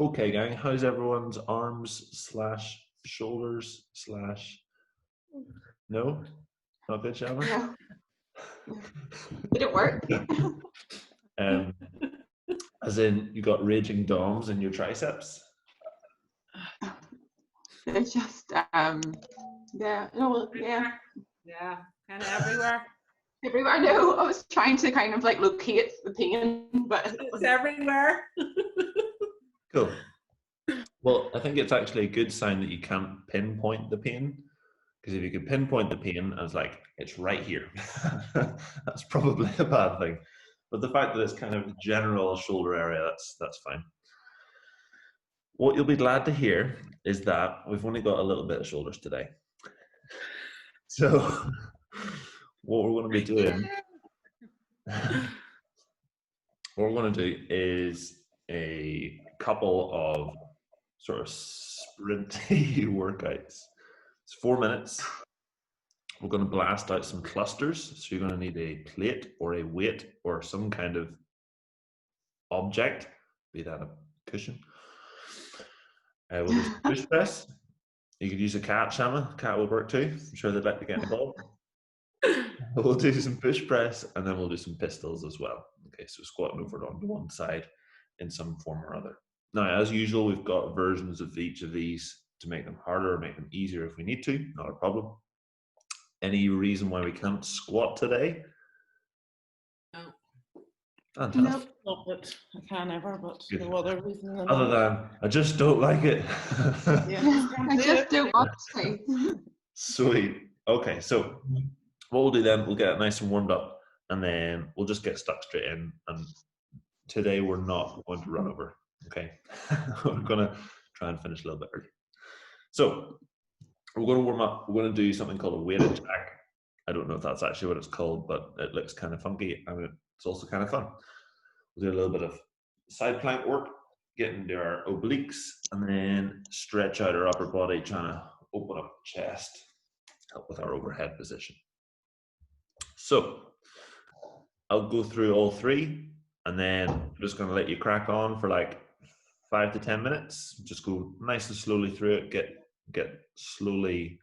Okay, gang, how's everyone's arms slash shoulders slash... No? Not good, Shannon? No. Did it work? As in, you got raging DOMs in your triceps? They're just, yeah, no, yeah. Yeah, kind of everywhere. Everywhere. No, I was trying to kind of like locate the pain, but It's everywhere. Cool. Well, I think it's actually a good sign that you can't pinpoint the pain, because if you could pinpoint the pain, I was like, it's right here. That's probably a bad thing. But the fact that it's kind of the general shoulder area, that's fine. What you'll be glad to hear is that we've only got a little bit of shoulders today. So what we're going to be doing, is a couple of sort of sprinty workouts. It's 4 minutes. We're going to blast out some clusters. So you're going to need a plate or a weight or some kind of object, be that a cushion. We'll do some push press. You could use a cat, Shama. Cat would work too. I'm sure they'd like to get involved. We'll do some push press and then we'll do some pistols as well. Okay, so squatting over onto one side in some form or other. Now, as usual, we've got versions of each of these to make them harder or make them easier if we need to. Not a problem. Any reason why we can't squat today? No. Fantastic. Not that I can ever, but Good. no other reason than Other that. than, I just don't like it. Yeah, I just don't want to. Sweet. Okay, so what we'll do then, we'll get it nice and warmed up and then we'll just get stuck straight in. And today we're not going to run over, okay? We're going to try and finish a little bit early. So we're going to warm up. We're going to do something called a weighted jack. I don't know if that's actually what it's called, but it looks kind of funky and it's also kind of fun. We'll do a little bit of side plank work, get into our obliques, and then stretch out our upper body, trying to open up the chest, help with our overhead position. So I'll go through all three, and then I'm just going to let you crack on for like 5 to 10 minutes. Just go nice and slowly through it, get slowly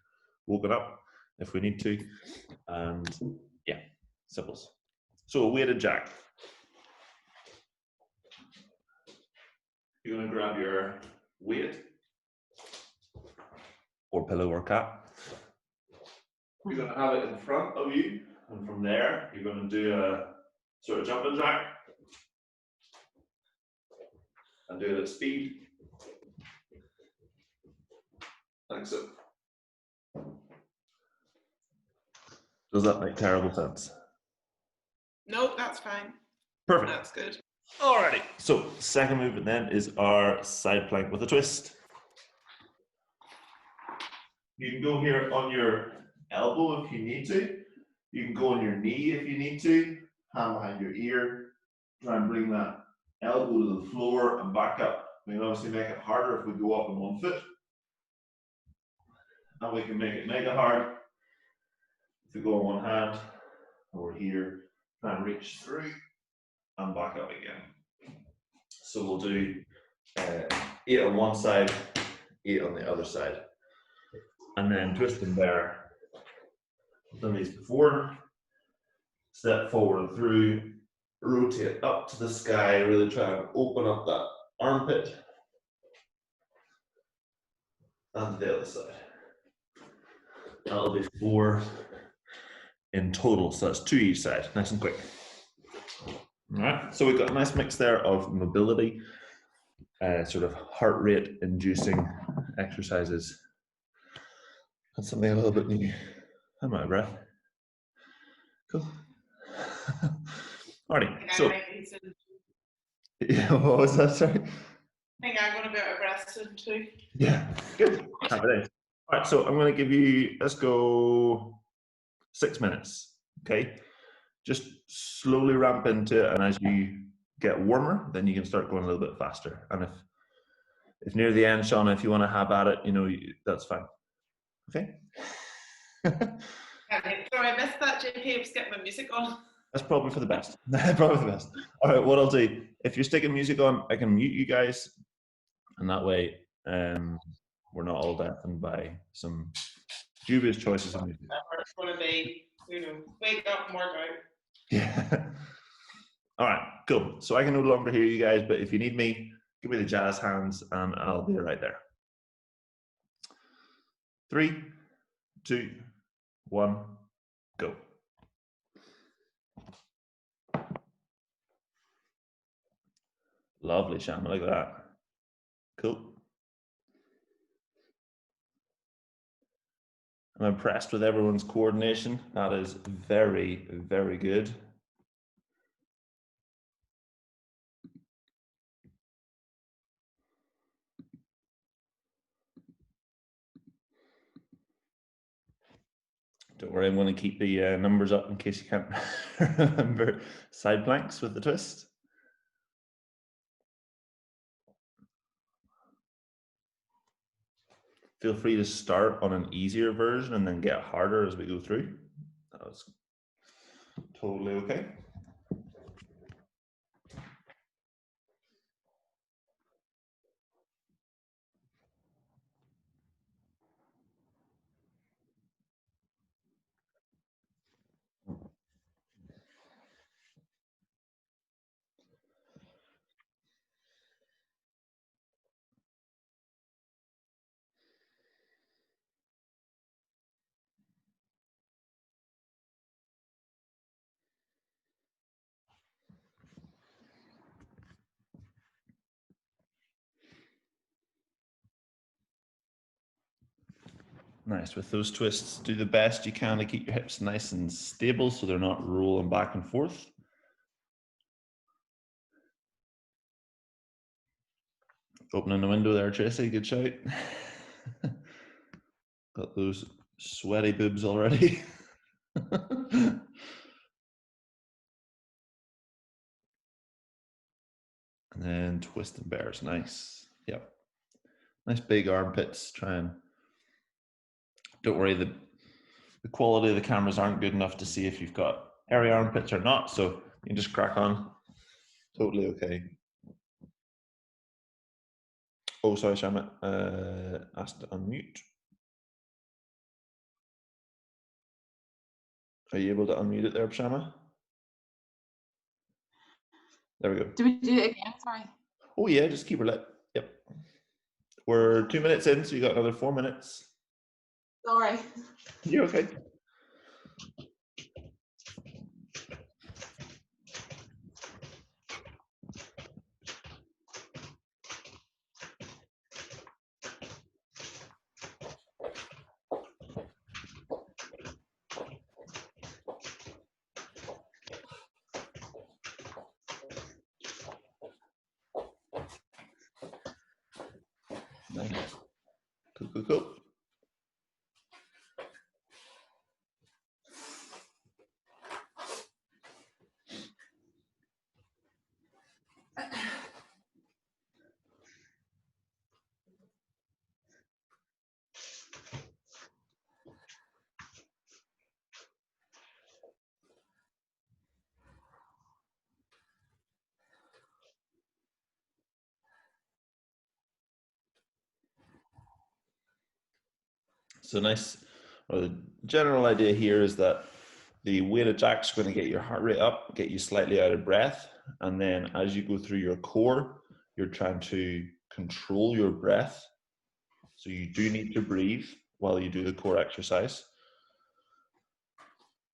woken up if we need to, and yeah, simples. So a weighted jack. You're going to grab your weight or pillow or cat. You're going to have it in front of you, and from there you're going to do a sort of jumping jack and do it at speed, like so. Does that make terrible sense? No, that's fine. Perfect. That's good. Alrighty, so second movement then is our side plank with a twist. You can go here on your elbow if you need to. You can go on your knee if you need to. Hand behind your ear. Try and bring that elbow to the floor and back up. We can obviously make it harder if we go up on one foot. And we can make it mega hard if we go on one hand over here. Try and reach through and back up again. So we'll do 8 on one side, 8 on the other side. And then twist and bear. I've done these before. Step forward and through, rotate up to the sky, really try and open up that armpit. And the other side. That'll be 4 in total, so that's 2 each side, nice and quick. All right, so we've got a nice mix there of mobility, sort of heart rate inducing exercises. And something a little bit new. I'm out of breath. Cool. Alrighty, so. Yeah, what was that, sorry? I think I'm going to be out of breath soon too. Yeah, good. Happy days. All right, so I'm going to give you, let's go 6 minutes, okay? Just slowly ramp into it, and as you get warmer, then you can start going a little bit faster. And if near the end, Shauna, if you want to have at it, you know, that's fine. Okay? Okay, sorry, I missed that, JP. I was getting my music on. That's probably for the best. Probably for the best. All right, what I'll do, if you're sticking music on, I can mute you guys, And that way, we're not all deafened by some dubious choices of music. It's going to be, wake up and work out. Yeah. All right, cool. So I can no longer hear you guys, but if you need me, give me the jazz hands and I'll be right there. 3, 2, 1, go. Lovely, Shama, look at that. Cool. I'm impressed with everyone's coordination. That is very, very good. Don't worry, I'm going to keep the numbers up in case you can't remember side planks with the twist. Feel free to start on an easier version and then get harder as we go through. That was totally okay. Nice. With those twists, do the best you can to keep your hips nice and stable so they're not rolling back and forth. Opening the window there, Tracy. Good shout. Got those sweaty boobs already. And then twisting bears. Nice. Yep. Nice big armpits. Try and don't worry, the quality of the cameras aren't good enough to see if you've got hairy armpits or not, so you can just crack on. Totally okay. Oh, sorry, Shamit. Asked to unmute. Are you able to unmute it there, Shama? There we go. Do we do it again? Sorry. Oh yeah, just keep her lit. Yep. We're 2 minutes in, so you got another 4 minutes. Sorry. You're okay. Nice. Cool, cool, cool. So nice. Well, the general idea here is that the weighted jack's going to get your heart rate up, get you slightly out of breath, and then as you go through your core, you're trying to control your breath. So you do need to breathe while you do the core exercise.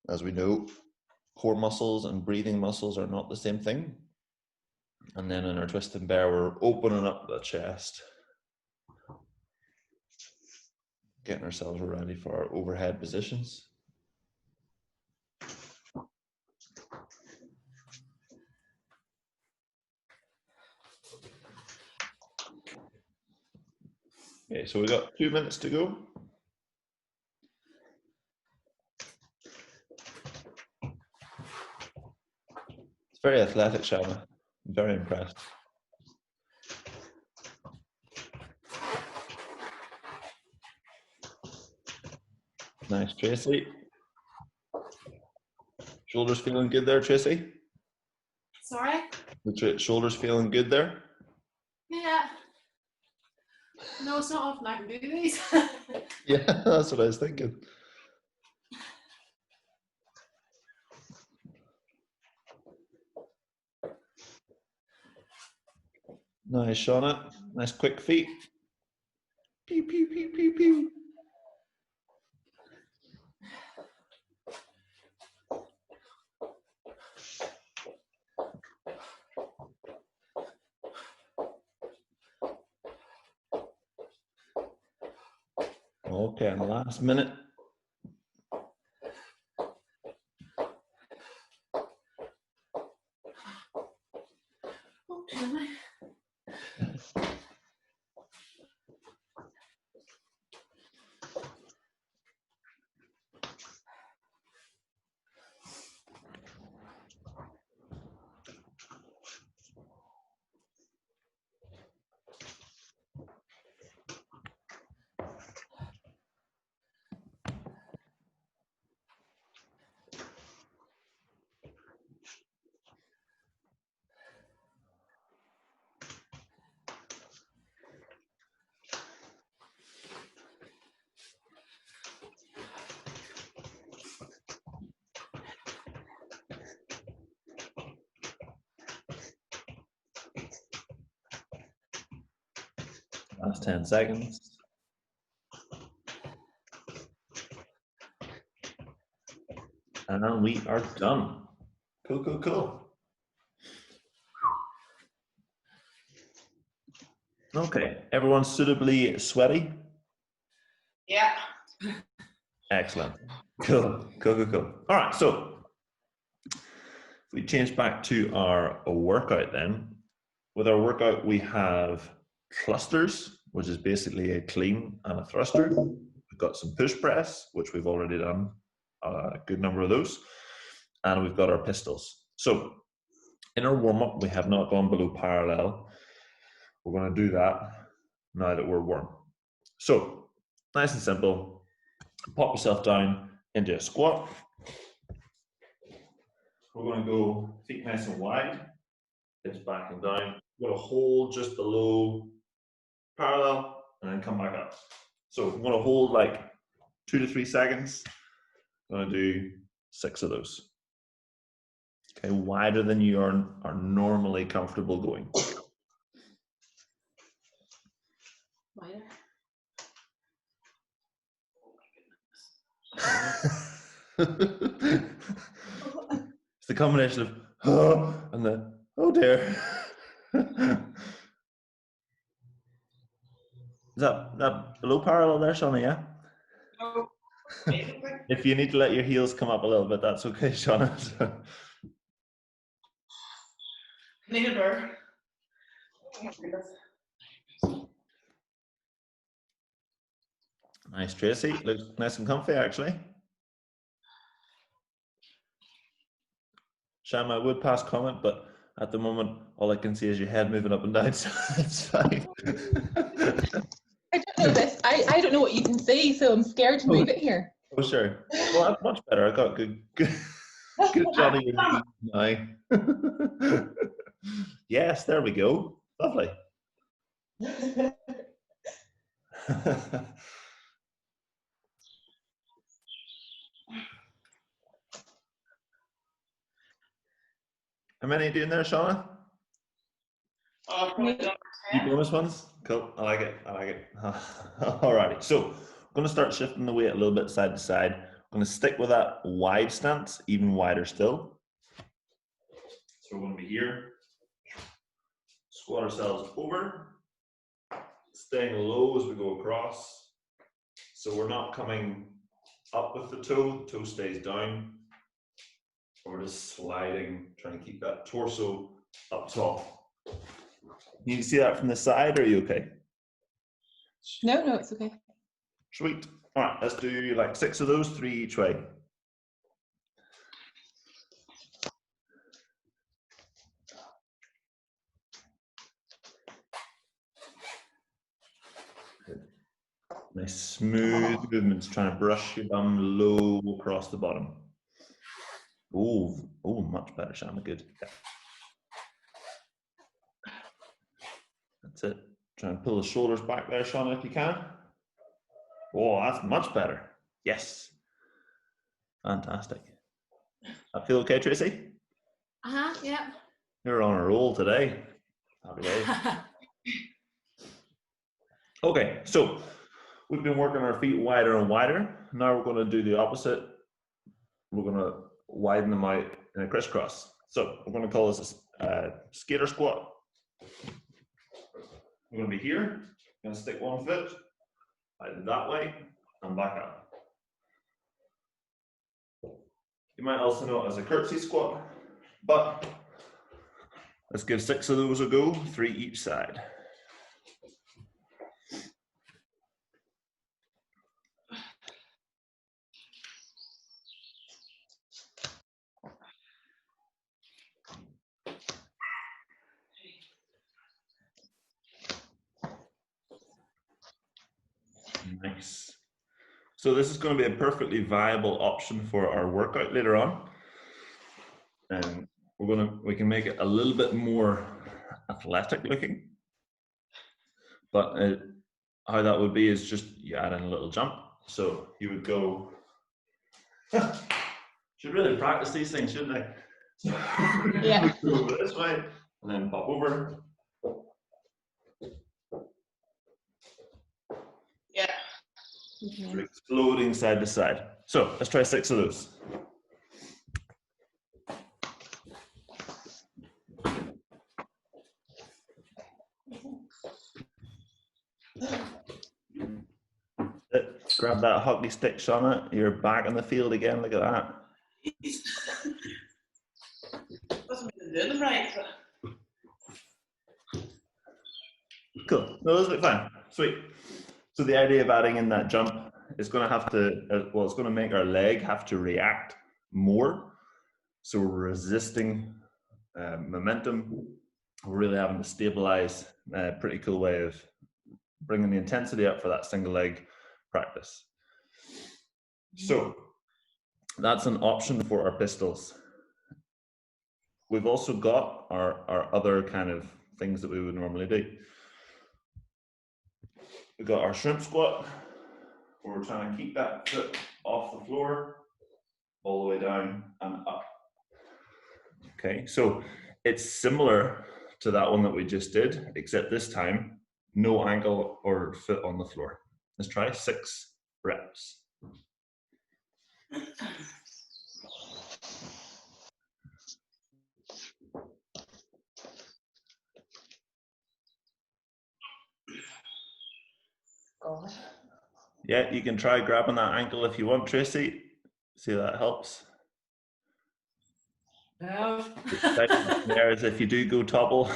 As we know, core muscles and breathing muscles are not the same thing. And then in our twist and bear, we're opening up the chest, getting ourselves ready for our overhead positions. Okay, so we've got 2 minutes to go. It's very athletic, Shama. I'm very impressed. Nice, Tracy. Shoulders feeling good there, Tracy? Sorry? The shoulders feeling good there? Yeah. No, it's not often I can do these. Yeah, that's what I was thinking. Nice, Shauna. Nice quick feet. Pew, pew, pew, pew, pew. Okay, and last minute. Oh, can I? Last 10 seconds. And we are done. Cool, cool, cool. Okay, everyone suitably sweaty? Yeah. Excellent. Cool, cool, cool, cool. All right, so if we change back to our workout then, with our workout we have clusters, which is basically a clean and a thruster. We've got some push press, which we've already done a good number of those, and we've got our pistols. So in our warm-up, we have not gone below parallel. We're going to do that now that we're warm. So nice and simple. Pop yourself down into a squat. We're going to go feet nice and wide, hips back and down. We're going to hold just below parallel and then come back up. So we're going to hold like 2 to 3 seconds. I'm going to do 6 of those. Okay, wider than you are normally comfortable going. Wider. It's the combination of oh and then oh dear. Is that below parallel there, Shauna? Yeah. No. If you need to let your heels come up a little bit, that's okay, Shauna. Need a burr. Oh my goodness. Nice, Tracy. Looks nice and comfy, actually. Sham, I would pass comment, but at the moment, all I can see is your head moving up and down, so it's fine. I don't know this. I don't know what you can see, so I'm scared to move it here. Oh, sure. Well, that's much better. I got good Johnny now. Yes, there we go. Lovely. How many are you doing there, Shauna? Oh, probably done You 10. bonus ones? Cool. I like it. I like it. Alrighty. So I'm going to start shifting the weight a little bit side to side. I'm going to stick with that wide stance, even wider still. So we're going to be here. Squat ourselves over. Staying low as we go across. So we're not coming up with the toe stays down. We're just sliding, trying to keep that torso up top. You can see that from the side, or are you okay? No, it's okay. Sweet. All right, let's do like 6 of those, 3 each way. Nice smooth movements, trying to brush your bum low across the bottom. Oh, much better, Shama. Good. Yeah. That's it. Try and pull the shoulders back there, Shauna, if you can. Oh, that's much better. Yes. Fantastic. That feel okay, Tracy? Yeah. You're on a roll today. Happy days. Okay, so we've been working our feet wider and wider. Now we're going to do the opposite. We're going to widen them out in a crisscross. So we're going to call this a skater squat. We're going to be here. Going to stick one foot out that way and back up. You might also know it as a curtsy squat, but let's give 6 of those a go, 3 each side. Nice. So this is going to be a perfectly viable option for our workout later on. And we can make it a little bit more athletic looking. But how that would be is just you add in a little jump. So you would go, should really practice these things, shouldn't I? Yeah. Go over this way and then pop over. Yeah. Okay. Exploding side to side. So let's try 6 of those. Grab that hockey stick, Shauna. You're back in the field again. Look at that. Doesn't mean they're doing them right. Cool. No, those look fine. Sweet. So the idea of adding in that jump is going to have to, well, it's going to make our leg have to react more. So we're resisting momentum. We're really having to stabilize. Pretty cool way of bringing the intensity up for that single leg practice. So that's an option for our pistols. We've also got our other kind of things that we would normally do. We've got our shrimp squat, where we're trying to keep that foot off the floor, all the way down and up. Okay, so it's similar to that one that we just did, except this time, no ankle or foot on the floor. Let's try 6 reps. God. Yeah, you can try grabbing that ankle if you want, Tracy. See if that helps. No. There is if you do go topple,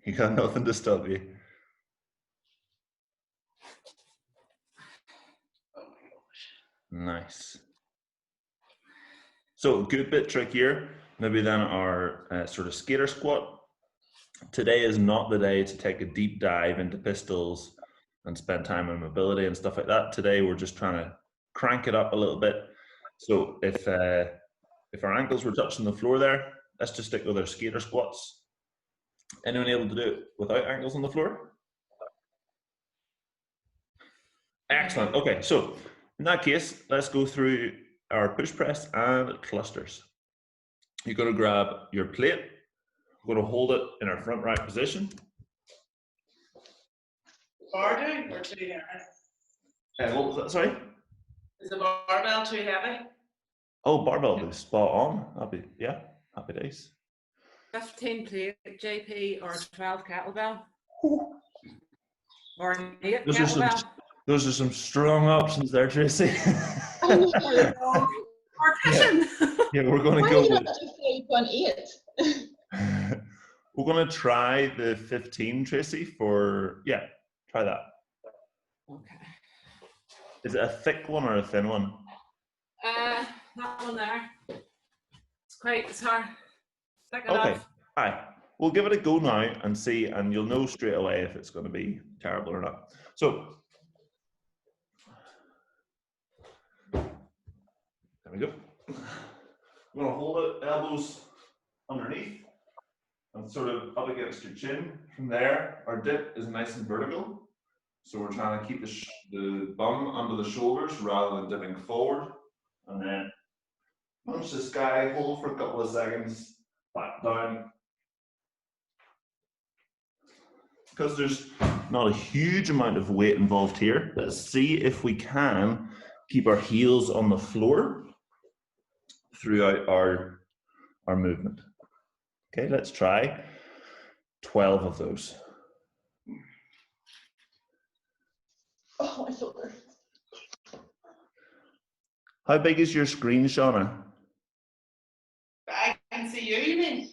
you got nothing to stop you. Oh my gosh. Nice. So a good bit trickier, maybe than our sort of skater squat. Today is not the day to take a deep dive into pistols and spend time on mobility and stuff like that. Today we're just trying to crank it up a little bit. So if our ankles were touching the floor there, let's just stick with our skater squats. Anyone able to do it without ankles on the floor? Excellent. Okay, so in that case, let's go through our push press and clusters. You're going to grab your plate. We're going to hold it in our front right position. Bar down or too heavy? What was that? Sorry? Is the barbell too heavy? Oh, barbell is spot on. Happy days. 15 plate JP or 12 kettlebell. Or an 8 Those kettlebell. are some strong options there, Tracy. Partition. Yeah, we're going to Why go do you with. not do 5.8? We're going to try the 15, Tracy, try that. Okay. Is it a thick one or a thin one? That one there. It's hard. Stick it Okay. off. All right. We'll give it a go now and see, and you'll know straight away if it's going to be terrible or not. So, there we go. I'm going to hold it, elbows underneath, and and sort of up against your chin. From there, our dip is nice and vertical. So we're trying to keep the bum under the shoulders rather than dipping forward. And then punch this guy, hold for a couple of seconds, back down. Because there's not a huge amount of weight involved here, let's see if we can keep our heels on the floor throughout our movement. Okay, let's try 12 of those. Oh, my shoulder. How big is your screen, Shauna? I can see you mean?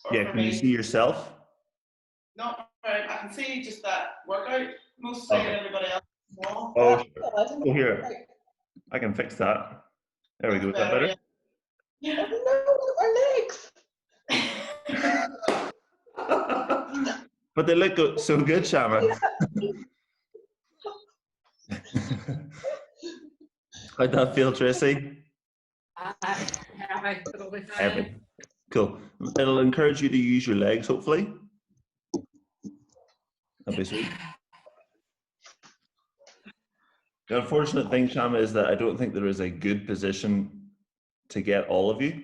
Or Yeah, for can you me? see yourself? Not right. I can see just that workout. Mostly Okay. everybody else is small. Oh, Oh, here. I can fix that. There we go. Is that better? Yeah. Oh no, our legs. But they look so good, Shama. How'd that feel, Tracy? Heavy, it'll be fine. Heavy. Cool. It'll encourage you to use your legs, hopefully. That'd be sweet. The unfortunate thing, Shama, is that I don't think there is a good position to get all of you,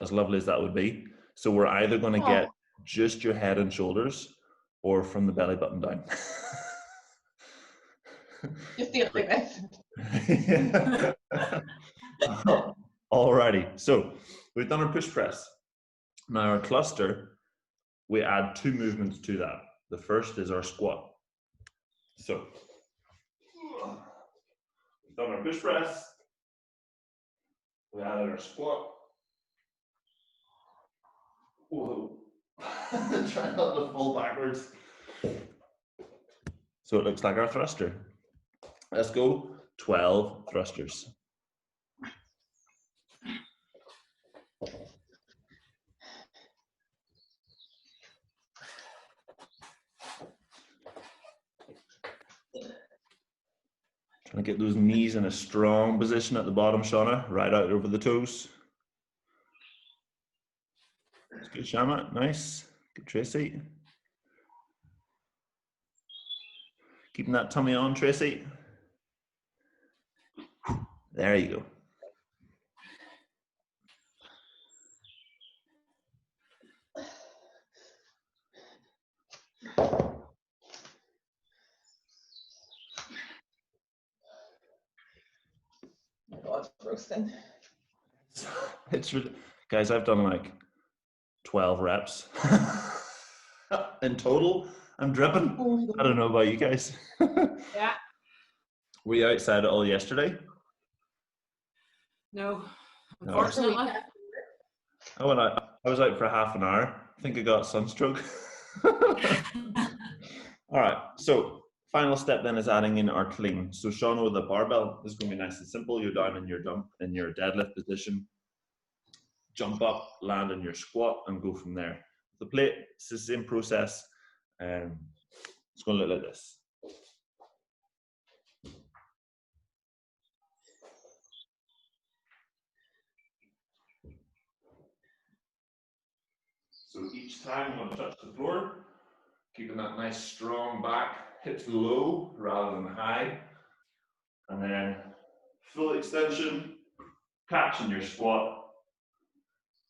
as lovely as that would be. So we're either going to get just your head and shoulders or from the belly button down. Just do it like this. Alrighty, so we've done our push press. Now our cluster, we add 2 movements to that. The first is our squat. So we've done our push press. We added our squat. Whoa. Try not to fall backwards. So it looks like our thruster. Let's go 12 thrusters. Trying to get those knees in a strong position at the bottom, Shauna, right out over the toes. That's good, Shama, nice. Good, Tracy. Keeping that tummy on, Tracy. There you go. Oh my God, it's roasting. It's guys, I've done like 12 reps in total. I'm dripping. Oh my God. I don't know about you guys. Yeah. Were you outside all yesterday? No, No. unfortunately. I went out. I was out for half an hour. I think I got sunstroke. All right. So final step then is adding in our clean. So Sean, with the barbell, this is going to be nice and simple. You're down in your dump in your deadlift position. Jump up, land in your squat, and go from there. The plate, it's the same process. It's going to look like this. So each time I'm going to touch the floor, keeping that nice strong back, hips low rather than high. And then full extension, catch in your squat,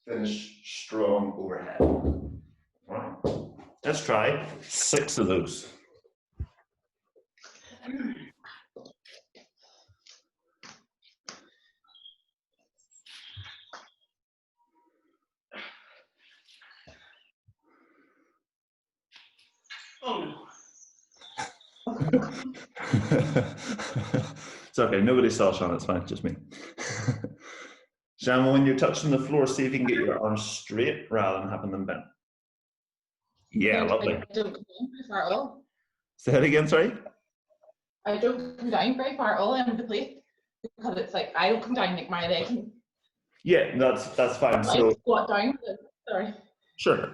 finish strong overhead. All right, let's try 6 of those. Oh no. It's okay, nobody saw Sean, it's fine, just me. Shama, when you're touching the floor, see if you can get your arms straight rather than having them bent. Yeah, lovely. I don't come down very far at all. Say that again, sorry? I don't come down very far at all on the plate because it's like I don't come down like my leg. Yeah, that's fine. I So squat down. Sorry. sure.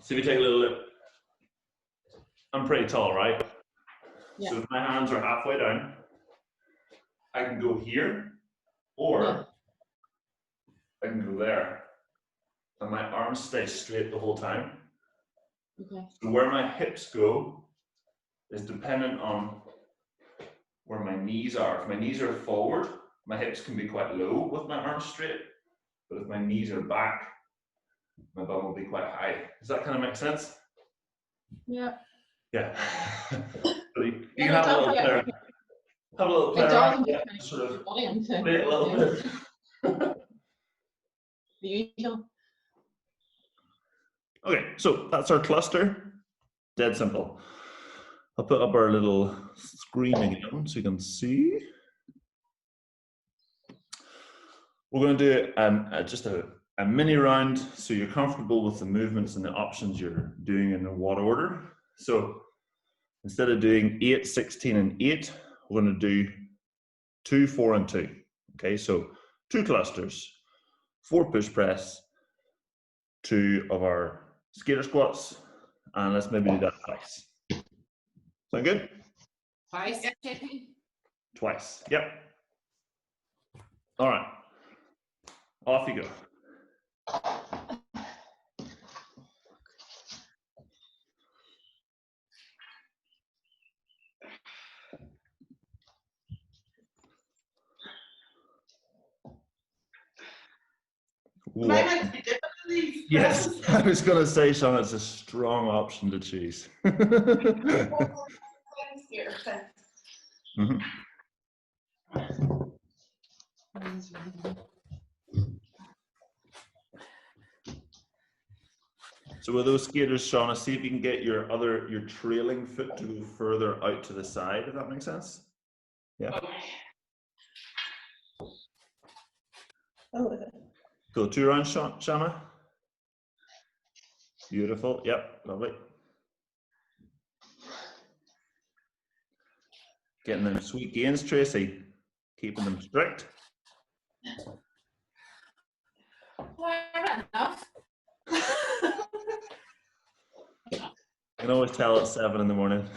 So if you take a little look, I'm pretty tall, right? Yeah. So if my hands are halfway down, I can go here, or Yeah. I can go there. and my arms stay straight the whole time. Okay. So where my hips go is dependent on where my knees are. If my knees are forward, my hips can be quite low with my arms straight, but if my knees are back, my bum will be quite high. Does that kind of make sense? Yeah. Yeah. So you Yeah, can no, have a it little does, play. Have a little play It does. around, I'm yeah, just trying to sort get of your body into play it a little bit. the usual. Okay, so that's our cluster. Dead simple. I'll put up our little screen again so you can see. We're going to do just a mini round so you're comfortable with the movements and the options you're doing in what order. So instead of doing 8, 16, and 8, we're going to do 2, 4, and 2. Okay, so 2 clusters, 4 push press, 2 of our skater squats, and let's maybe do that twice. Sound good? Twice, JP? Twice, yep. All right, off you go. Am I meant to be different than these? Yes, I was going to say, Sean, it's a strong option to choose. Here, thanks. Mhm. So with those skaters, Shauna, see if you can get your trailing foot to go further out to the side, if that makes sense. Yeah. Okay. Oh, Go 2 rounds, Shauna. Beautiful. Yep, lovely. Getting them sweet gains, Tracy. Keeping them strict. Well, enough. You can always tell it's 7 in the morning.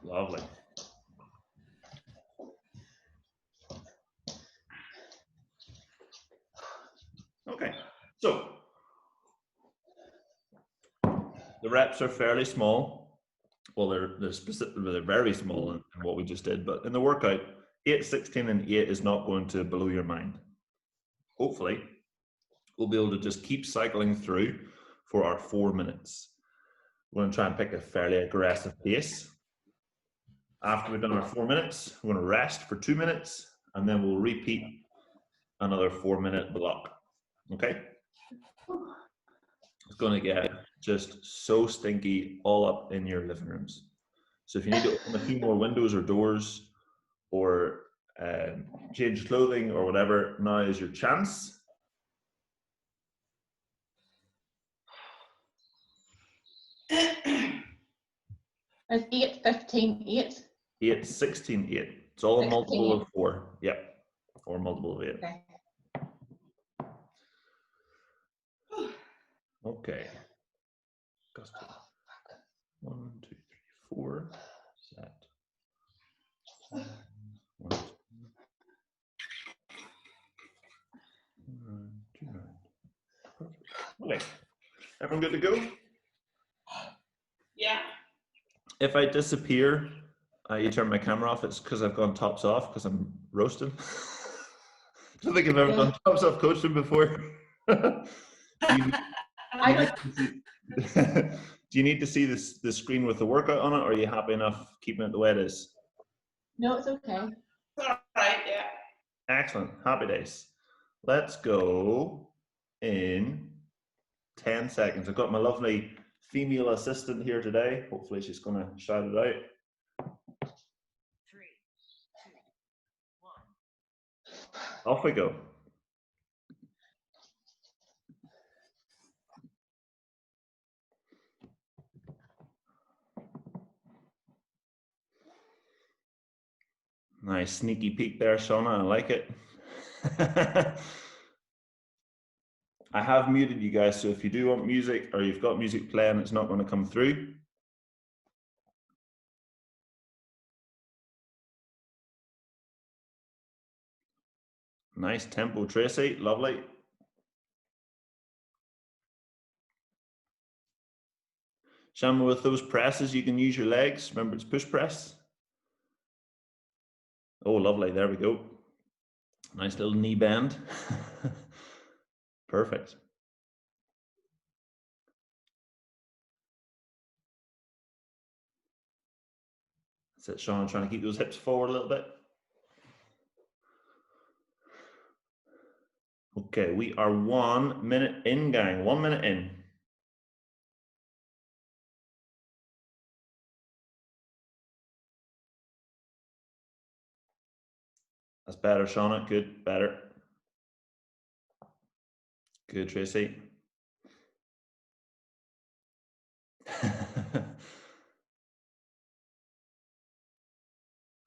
Lovely. Okay, so the reps are fairly small. Well, they're very small in what we just did, but in the workout, 8, 16, and 8 is not going to blow your mind. Hopefully, we'll be able to just keep cycling through for our 4 minutes. We're going to try and pick a fairly aggressive pace. After we've done our 4 minutes, we're going to rest for 2 minutes, and then we'll repeat another 4-minute block. Okay? It's going to get just so stinky all up in your living rooms. So if you need to open a few more windows or doors or change clothing or whatever, now is your chance. there's 8, 15, 8. 8, 16, 8. It's all a 16, multiple 8. of 4. Yep. Or a multiple of 8. Okay. Okay. 1, 2, 3, 4. Set. 1, 2. 2, 9. Perfect. Okay. Everyone good to go? Yeah. If I disappear, you turn my camera off. It's because I've gone tops off because I'm roasting. Do you think I've ever done tops off coaching before? Do you need to see the screen with the workout on it, or are you happy enough keeping it the way it is? No, it's okay. It's all right, yeah. Excellent. Happy days. Let's go in 10 seconds. I've got my lovely female assistant here today. Hopefully she's going to shout it out. 3, 2, 1. Off we go. Nice sneaky peek there, Shauna. I like it. I have muted you guys, so if you do want music or you've got music playing, it's not going to come through. Nice tempo, Tracy. Lovely. Shama, with those presses, you can use your legs. Remember, it's push press. Oh, lovely. There we go. Nice little knee bend. Perfect. That's it, Sean. Trying to keep those hips forward a little bit. Okay, we are 1 minute in, gang. 1 minute in. That's better, Shauna. Good, better. Good, Tracy.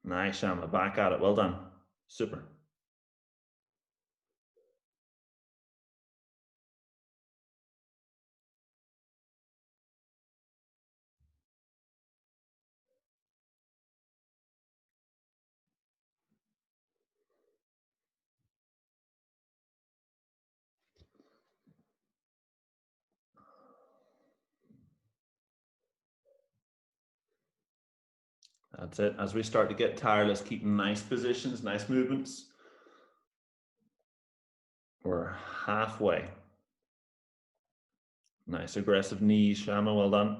Nice, Shauna. Back at it. Well done. Super. That's it. As we start to get tired, let's keep nice positions, nice movements. We're halfway. Nice aggressive knees, Shama. Well done.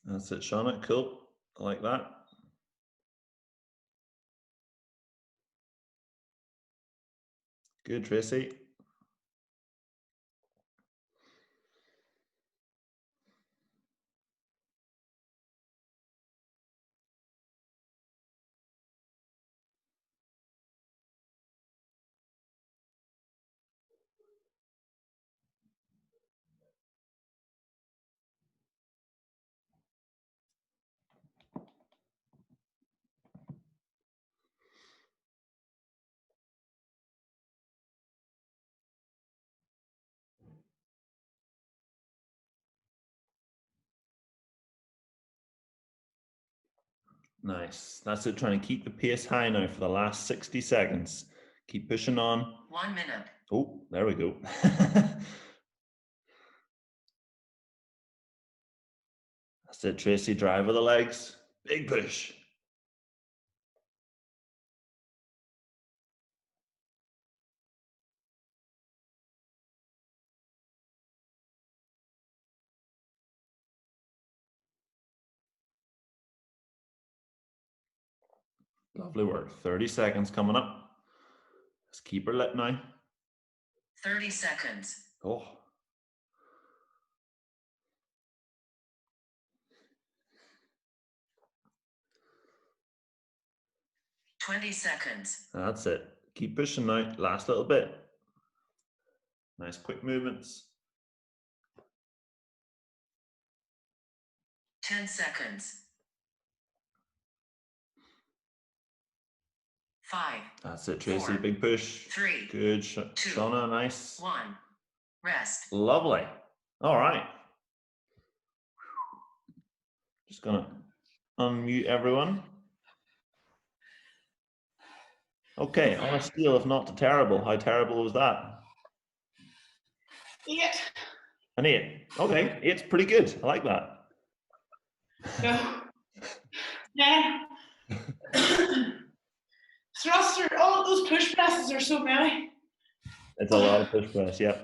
That's it, Shauna. Cool. I like that. Good, Tracy. Nice. That's it. Trying to keep the pace high now for the last 60 seconds. Keep pushing on. 1 minute. Oh, there we go. That's it, Tracy. Drive with the legs. Big push. Lovely work. 30 seconds coming up. Let's keep her lit now. 30 seconds. Oh. $20 seconds. That's it. Keep pushing now. Last little bit. Nice quick movements. 10 seconds. 5. That's it, Tracy. 4, Big push. 3. Good. 2, Shauna, nice. 1. Rest. Lovely. All right. Just gonna unmute everyone. Okay, on a scale of not to terrible, how terrible was that? 8. An 8. Okay, 8's pretty good. I like that. No. Yeah. Thruster, all those push presses are so many. It's a lot of push press, yeah.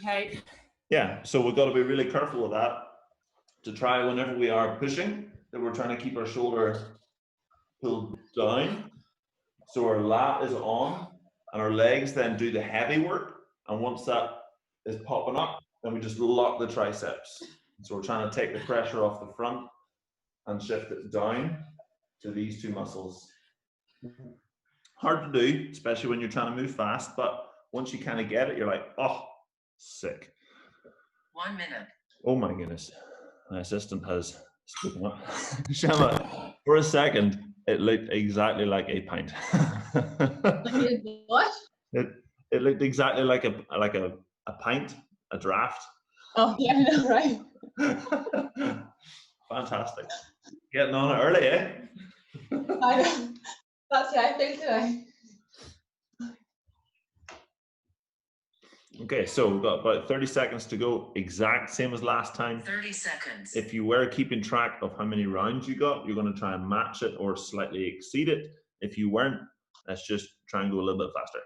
Okay. Yeah, so we've got to be really careful with that to try whenever we are pushing that we're trying to keep our shoulder pulled down. So our lat is on and our legs then do the heavy work. And once that is popping up, then we just lock the triceps. So we're trying to take the pressure off the front and shift it down to these two muscles. Hard to do, especially when you're trying to move fast, but once you kind of get it, you're like, oh, sick. 1 minute. Oh my goodness. My assistant has spoken up. Shama, for a second, it looked exactly like a pint. What? It looked exactly like a pint, a draft. Oh, yeah, I know, right? Fantastic. Getting on it early, eh? I know. That's how I feel today. Okay, so we've got about 30 seconds to go, exact same as last time. 30 seconds. If you were keeping track of how many rounds you got, you're going to try and match it or slightly exceed it. If you weren't, let's just try and go a little bit faster.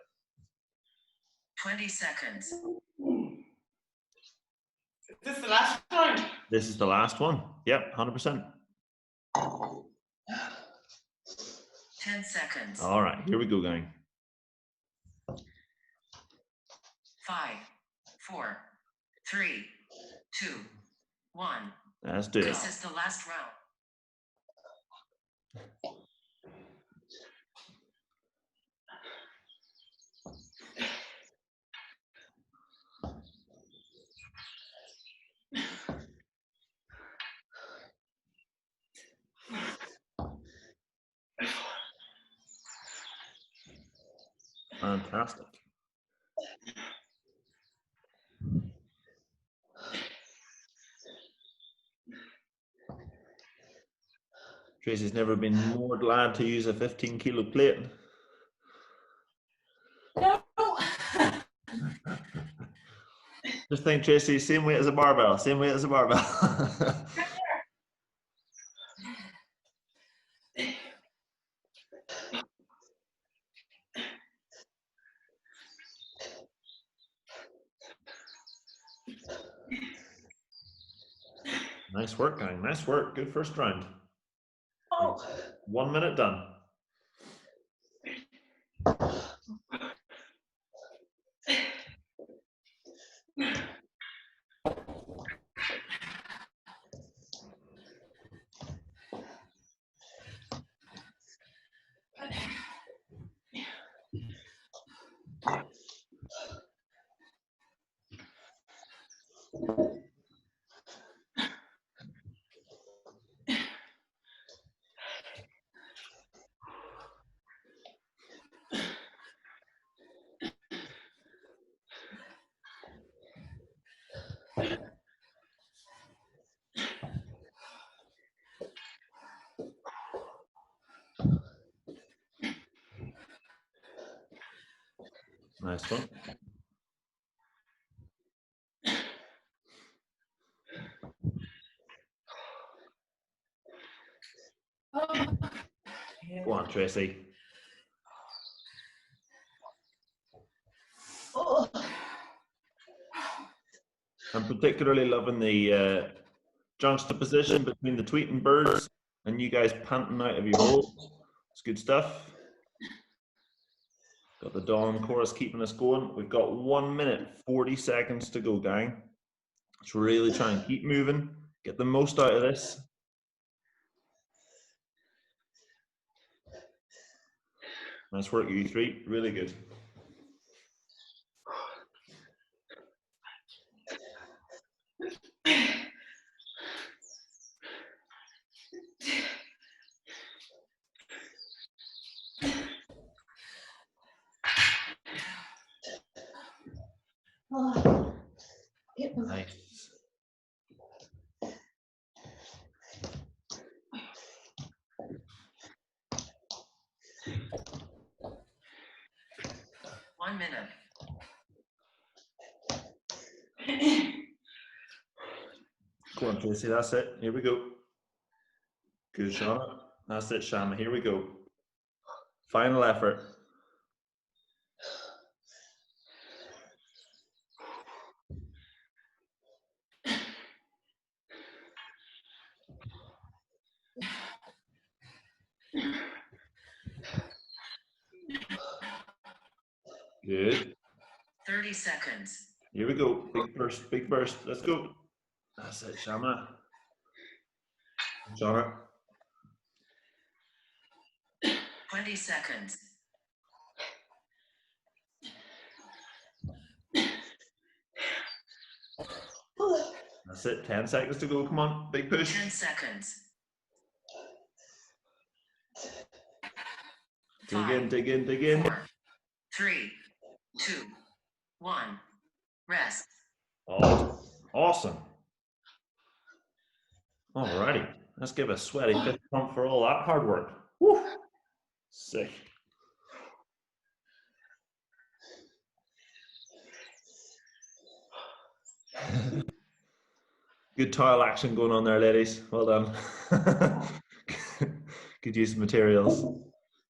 20 seconds. Is this the last round? This is the last one. Yep, 100%. 10 seconds. All right, here we go, gang. 5, 4, 3, 2, 1. Let's do it. This is the last round. Fantastic. Tracy's never been more glad to use a 15-kilo plate. No. Just think, Tracy, same weight as a barbell, same weight as a barbell. Nice work, gang. Nice work. Good first round. Oh. 1 minute done. Nice one. Go on, Tracy. Oh. I'm particularly loving the juxtaposition between the tweeting birds and you guys panting out of your holes. It's good stuff. Got the dawn chorus keeping us going. We've got 1 minute, 40 seconds to go, gang. Let's really try and keep moving. Get the most out of this. Nice work, you three. Really good. Oh. Nice. One minute. Go on, Tracy. That's it. Here we go. Good, Shauna. That's it, Shama. Here we go. Final effort. Good. 30 seconds. Here we go. Big burst, big burst. Let's go. That's it, Shama. Shauna. 20 seconds. That's it. 10 seconds to go. Come on. Big push. 10 seconds. Dig in, dig in, dig in. 4, 3, 2, 1. Rest. Oh, awesome. Alrighty, let's give a sweaty fist pump for all that hard work. Woo. Sick. Good tile action going on there, ladies. Well done. Good use of materials.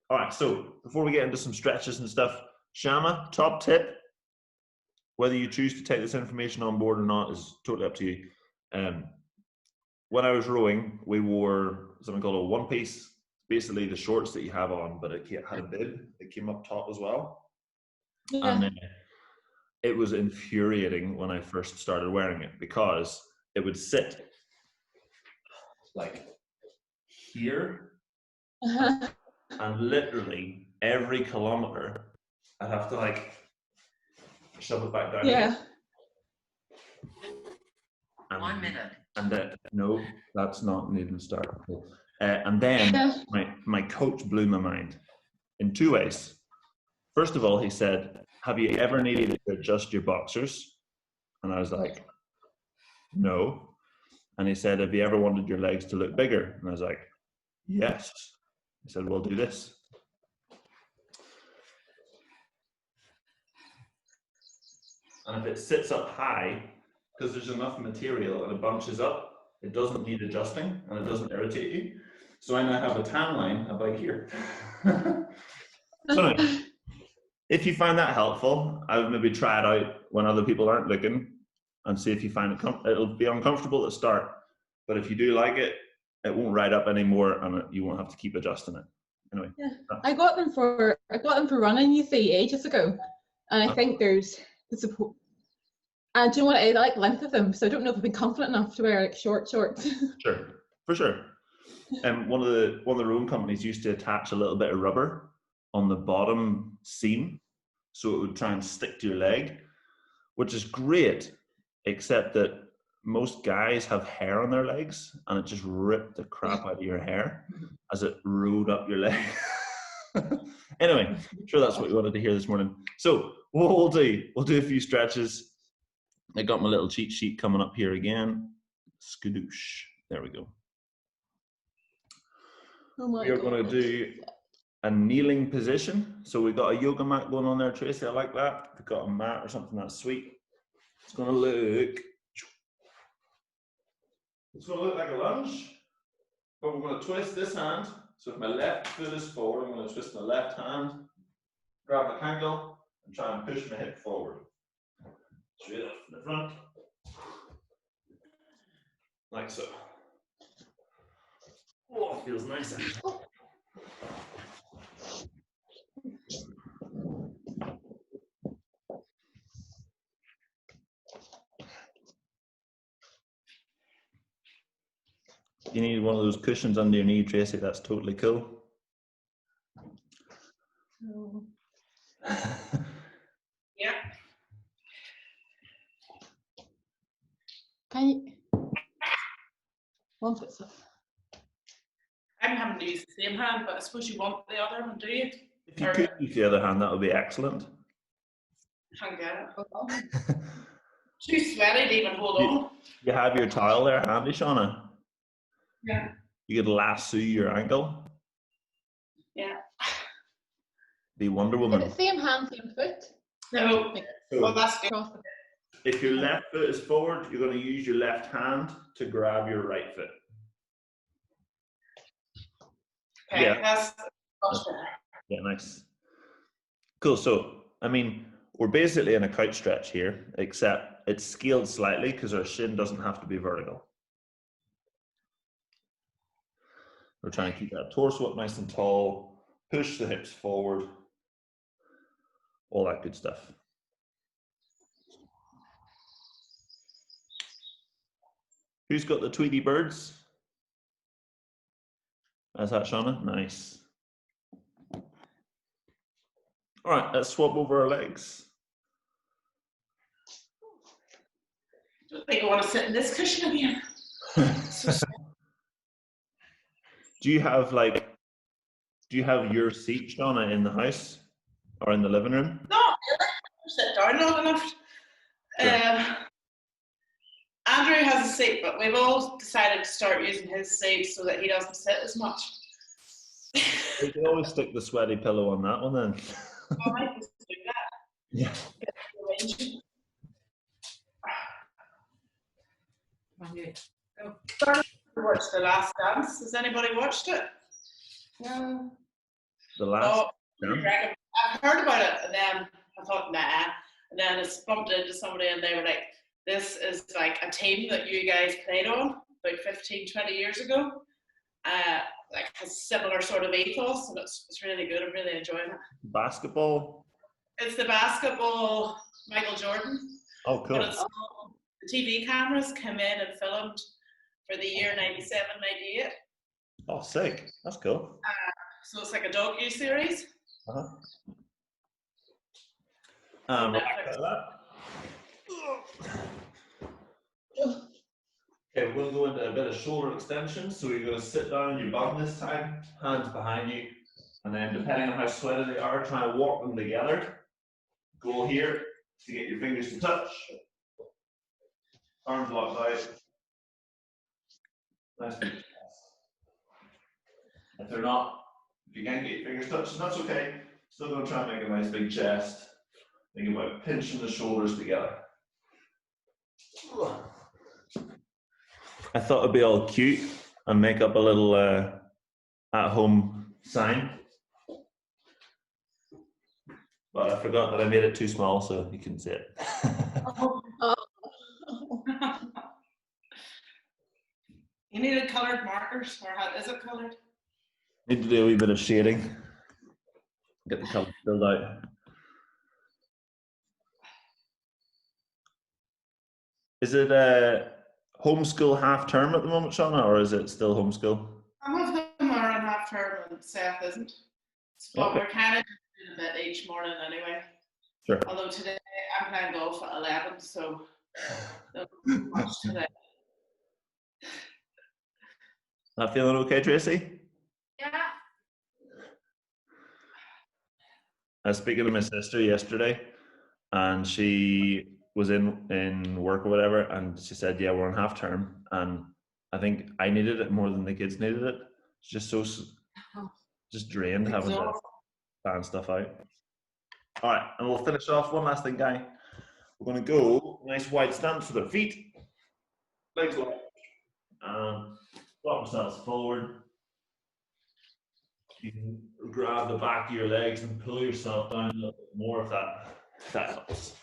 All right, so before we get into some stretches and stuff, Shama, top tip. Whether you choose to take this information on board or not is totally up to you. When I was rowing, we wore something called a one piece, basically the shorts that you have on, but it had a bib. It came up top as well. Yeah. And it was infuriating when I first started wearing it because it would sit like here, and literally every kilometer I'd have to like shove it back down. Yeah. And, 1 minute. And no, that's not needing to start. And then my coach blew my mind in two ways. First of all, he said, "Have you ever needed to adjust your boxers?" And I was like, "No." And he said, "Have you ever wanted your legs to look bigger?" And I was like, "Yes." He said, "Well, do this." And if it sits up high, because there's enough material and it bunches up, it doesn't need adjusting and it doesn't irritate you. So I now have a tan line about here. So anyway, if you find that helpful, I would maybe try it out when other people aren't looking and see if you find it, it'll be uncomfortable at the start, but if you do like it, it won't ride up anymore and you won't have to keep adjusting it. Anyway. Yeah. I got them for running, you see, ages ago. And I think there's the support. And do you know what, I like length of them, so I don't know if I've been confident enough to wear like short shorts. Sure, for sure. And one of the rowing companies used to attach a little bit of rubber on the bottom seam so it would try and stick to your leg, which is great, except that most guys have hair on their legs and it just ripped the crap out of your hair as it rode up your leg. Anyway, I'm sure that's what you wanted to hear this morning. So what we'll do a few stretches. I got my little cheat sheet coming up here again. Skadoosh. There we go. Oh my We are going to do a kneeling position. So we've got a yoga mat going on there, Tracy. I like that. We've got a mat or something that's sweet. It's going to look like a lunge, but we're going to twist this hand. So if my left foot is forward, I'm going to twist my left hand, grab the ankle, and try and push my hip forward. Straight up from the front. Like so. Oh, feels nice actually. You need one of those cushions under your knee, Tracy. That's totally cool. No. Yeah. Can you? One foot up. I'm having to use the same hand, but I suppose you want the other one, do you? If you could use the other hand, that would be excellent. Can't get it. Too sweaty to even hold on. You have your towel there handy, Shauna? Yeah. You could lasso your ankle. Yeah. Be Wonder Is Woman. it same hand, same foot? No. Well, that's good. Cross the If your left foot is forward, you're going to use your left hand to grab your right foot. Okay, Yeah. that's much better. Yeah, nice. Cool. So, I mean, we're basically in a couch stretch here, except it's scaled slightly because our shin doesn't have to be vertical. We're trying to keep that torso up nice and tall, push the hips forward, all that good stuff. Who's got the Tweety birds? That's that, Shauna? Nice. All right, let's swap over our legs. I don't think I want to sit in this cushion again. Do you have your seat, Shauna, in the house or in the living room? No, sit down long enough. Sure. Andrew has a seat, but we've all decided to start using his seat so that he doesn't sit as much. You can always stick the sweaty pillow on that one then. I might just do that. Yeah. On you. Go. Watched The Last Dance. Has anybody watched it? No. The last. Oh, Yeah. I've heard about it, and then I thought, nah. And then I bumped into somebody, and they were like, this is like a team that you guys played on about 15, 20 years ago. Like has similar sort of ethos, and it's really good. I'm really enjoying it. Basketball. It's the basketball Michael Jordan. Oh, cool. But it's, the TV cameras came in and filmed for the year 97, 98. Oh, sick. That's cool. So it's like a docu-series. Uh-huh. Okay, we're going to go into a bit of shoulder extension. So you're going to sit down on your bum this time, hands behind you, and then depending on how sweaty they are, try and walk them together. Goal here to get your fingers to touch. Arms locked out. Nice big chest. If they're not, if you can't get your fingers touched, that's okay. Still going to try and make a nice big chest. Think about pinching the shoulders together. I thought it'd be all cute and make up a little at-home sign. But I forgot that I made it too small, so you couldn't see it. You needed coloured markers, or how is it coloured? Need to do a wee bit of shading. Get the colour filled out. Is it homeschool half term at the moment, Shauna, or is it still homeschool? Some of them are on half term and Seth isn't. But Okay. we're kind of doing a bit each morning anyway. Sure. Although today I'm playing golf at 11, so not much today. Not feeling okay, Tracy? Yeah. I was speaking to my sister yesterday, and she was in work or whatever, and she said, yeah, we're on half term, and I think I needed it more than the kids needed it. It's just so just drained having to plan stuff out. All right, and we'll finish off. One last thing, Guy. We're going to go nice wide stance with our feet, legs wide, and drop ourselves forward. You can grab the back of your legs and pull yourself down a little bit more if that helps.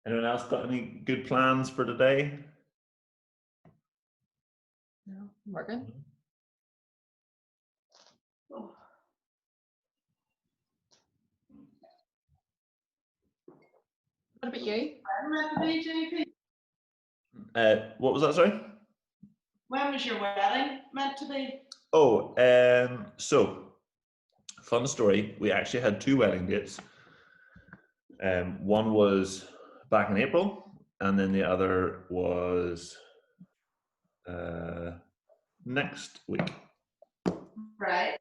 Anyone else got any good plans for today? No, Morgan. What about you? When meant to be, JP? What was that, sorry? When was your wedding meant to be? Oh, so fun story. We actually had two wedding dates. One was back in April, and then the other was next week. Right.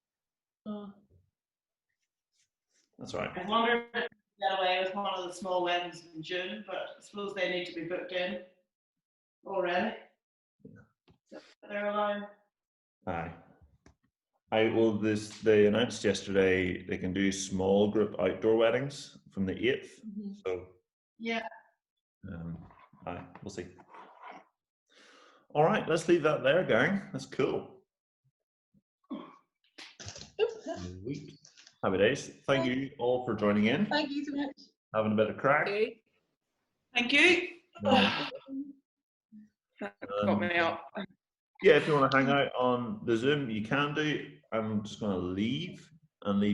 That's all right. I wondered if you get away with one of the small weddings in June, but I suppose they need to be booked in already. So they're allowed. Aye. They announced yesterday they can do small group outdoor weddings from the 8th. Mm-hmm. So yeah. Aye, we'll see. All right, let's leave that there, gang. That's cool. Sweet. Happy days. Thank you all for joining in. Thank you so much. Having a bit of crack. Okay. Thank you. Got me up. Yeah, if you want to hang out on the Zoom, you can do. I'm just going to leave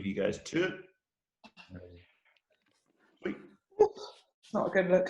you guys to it. Sweet. Not a good look.